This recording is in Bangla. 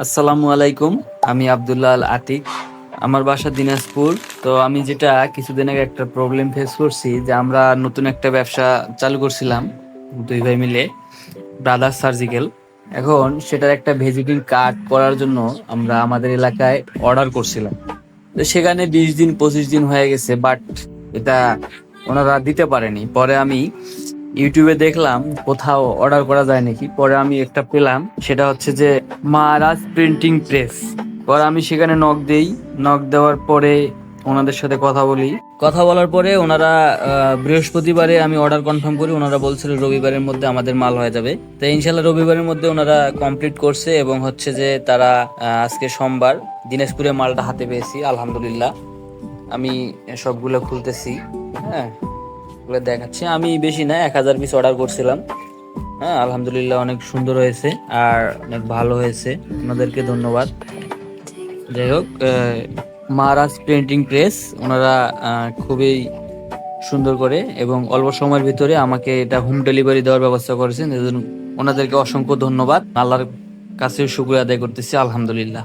আসসালামু আলাইকুম। আমি আব্দুল্লাহ আল আতিক। আমার বাসা দিনাজপুর। তো আমি যেটা কিছুদিন আগে একটা প্রবলেম ফেস করছি যে আমরা নতুন একটা ব্যবসা চালু করছিলাম দুই ভাই মিলে, ব্রাদার্স সার্জিক্যাল। এখন সেটার একটা ভিজিটিং কার্ড করার জন্য আমরা আমাদের এলাকায় অর্ডার করছিলাম। তো সেখানে 20 দিন 25 দিন হয়ে গেছে, বাট এটা ওনারা দিতে পারেনি। পরে আমি ইউটিউবে দেখলাম কোথাও অর্ডার করা যায় নাকি, পরে আমি একটা পেলাম, সেটা হচ্ছে যে মহারাজ প্রিন্টিং প্রেস। পরে আমি সেখানে নক দেই। নক দেওয়ার পরে ওনাদের সাথে কথা বলি। কথা বলার পরে ওনারা বৃহস্পতিবারে আমি অর্ডার কনফার্ম করি। ওনারা বলছিল রবিবারের মধ্যে আমাদের মাল হয়ে যাবে। তো ইনশাল্লাহ রবিবারের মধ্যে ওনারা কমপ্লিট করছে এবং হচ্ছে যে তারা আজকে সোমবার দিনাজপুরে মালটা হাতে পেয়েছি, আলহামদুলিল্লাহ। আমি সবগুলো খুলতেছি। হ্যাঁ, এগুলো দেখাচ্ছি। আমি বেশি না, 1000 পিস অর্ডার করছিলাম। হ্যাঁ, আলহামদুলিল্লাহ অনেক সুন্দর হয়েছে আর অনেক ভালো হয়েছে। আপনাদেরকে ধন্যবাদ। যাই হোক, মহারাজ প্রিন্টিং প্রেস ওনারা খুবই সুন্দর করে এবং অল্প সময়ের ভিতরে আমাকে এটা হোম ডেলিভারি দেওয়ার ব্যবস্থা করেছেন। এজন্য ওনাদেরকে অসংখ্য ধন্যবাদ। আল্লাহর কাছে শুকরিয়া আদায় করতেছি, আলহামদুলিল্লাহ।